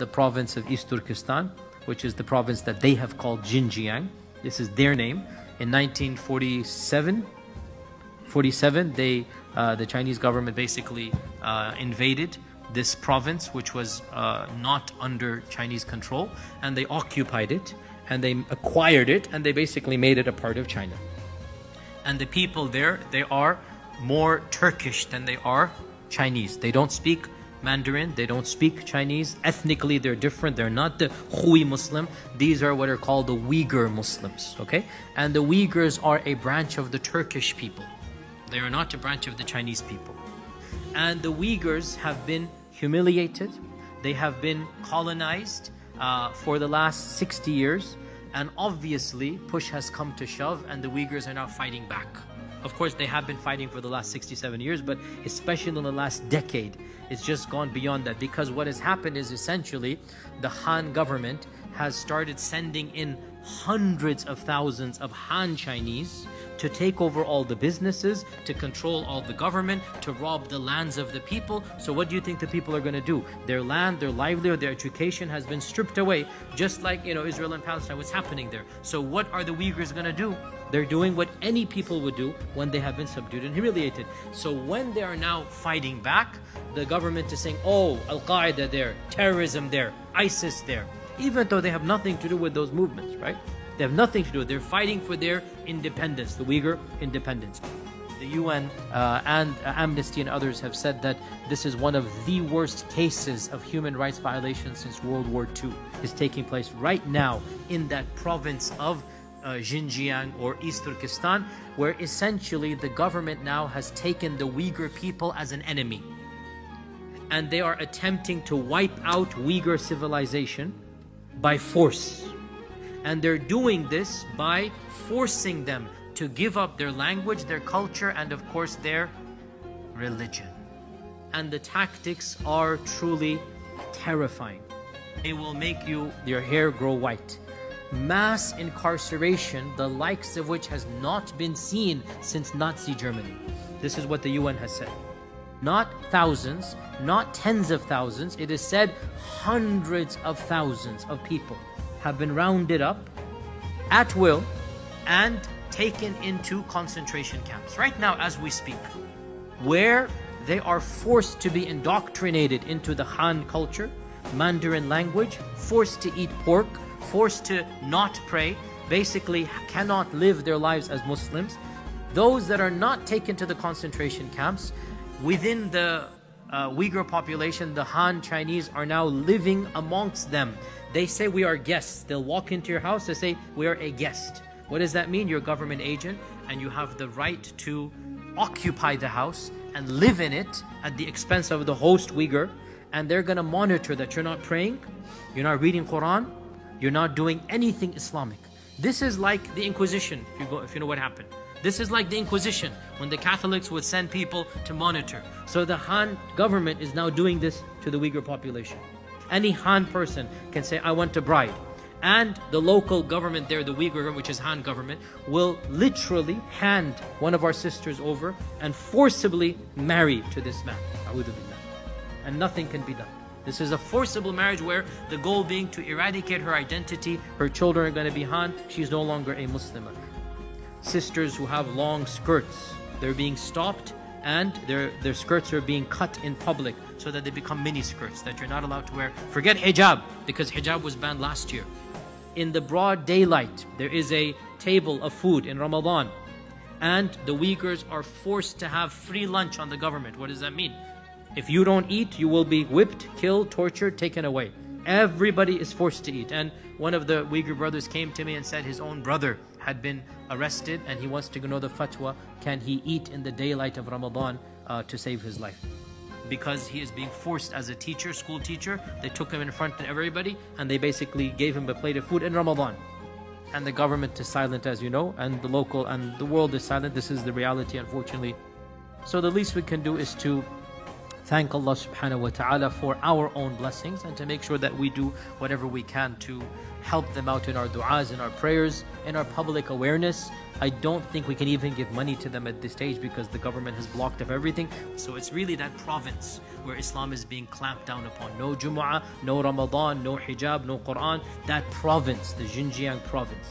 the province of East Turkestan, which is the province that they have called Xinjiang. This is their name. In 1947, the Chinese government basically invaded this province, which was not under Chinese control, and they occupied it, and they acquired it, and they basically made it a part of China. And the people there, they are more Turkish than they are Chinese. They don't speak Mandarin, they don't speak Chinese. Ethnically, they're different. They're not the Hui Muslim. These are what are called the Uyghur Muslims, okay? And the Uyghurs are a branch of the Turkish people. They are not a branch of the Chinese people. And the Uyghurs have been humiliated. They have been colonized for the last 60 years. And obviously, push has come to shove, and the Uyghurs are now fighting back. Of course, they have been fighting for the last 67 years, but especially in the last decade, it's just gone beyond that. Because what has happened is essentially the Han government has started sending in hundreds of thousands of Han Chinese to take over all the businesses, to control all the government, to rob the lands of the people. So what do you think the people are going to do? Their land, their livelihood, their education has been stripped away, just like, Israel and Palestine, what's happening there. So what are the Uyghurs going to do? They're doing what any people would do when they have been subdued and humiliated. So when they are now fighting back, the government is saying, oh, Al-Qaeda there, terrorism there, ISIS there, even though they have nothing to do with those movements, right? They have nothing to do with it. They're fighting for their independence, the Uyghur independence. The UN and Amnesty and others have said that this is one of the worst cases of human rights violations since World War II is taking place right now in that province of Xinjiang or East Turkestan, where essentially the government now has taken the Uyghur people as an enemy. And they are attempting to wipe out Uyghur civilization by force. And they're doing this by forcing them to give up their language, their culture, and of course their religion. And the tactics are truly terrifying. They will make your hair grow white. Mass incarceration, the likes of which has not been seen since Nazi Germany. This is what the UN has said. Not thousands, not tens of thousands. It is said hundreds of thousands of people have been rounded up at will and taken into concentration camps. Right now, as we speak, where they are forced to be indoctrinated into the Han culture, Mandarin language, forced to eat pork, forced to not pray, basically cannot live their lives as Muslims. Those that are not taken to the concentration camps, within the Uyghur population, the Han Chinese are now living amongst them. They say we are guests. They'll walk into your house, they say we are a guest. What does that mean? You're a government agent and you have the right to occupy the house and live in it at the expense of the host Uyghur. And they're going to monitor that you're not praying, you're not reading Quran, you're not doing anything Islamic. This is like the Inquisition, if you know what happened. This is like the Inquisition, when the Catholics would send people to monitor. So the Han government is now doing this to the Uyghur population. Any Han person can say, I want a bride. And the local government there, the Uyghur, which is Han government, will literally hand one of our sisters over and forcibly marry to this man. And nothing can be done. This is a forcible marriage where the goal being to eradicate her identity. Her children are going to be Han. She's no longer a Muslim. Sisters who have long skirts, they're being stopped and their skirts are being cut in public so that they become mini skirts that you're not allowed to wear. Forget hijab, because hijab was banned last year. In the broad daylight, there is a table of food in Ramadan, and the Uyghurs are forced to have free lunch on the government. What does that mean? If you don't eat, you will be whipped, killed, tortured, taken away. Everybody is forced to eat. And one of the Uyghur brothers came to me and said his own brother had been arrested and he wants to know the fatwa, can he eat in the daylight of Ramadan to save his life? Because he is being forced as a teacher, school teacher. They took him in front of everybody and they basically gave him a plate of food in Ramadan. And the government is silent, as you know, and the local and the world is silent. This is the reality, unfortunately. So the least we can do is to thank Allah subhanahu wa ta'ala for our own blessings, and to make sure that we do whatever we can to help them out in our du'as, in our prayers, in our public awareness. I don't think we can even give money to them at this stage because the government has blocked off everything. So it's really that province where Islam is being clamped down upon. No Jumu'ah, no Ramadan, no hijab, no Quran. That province, the Xinjiang province.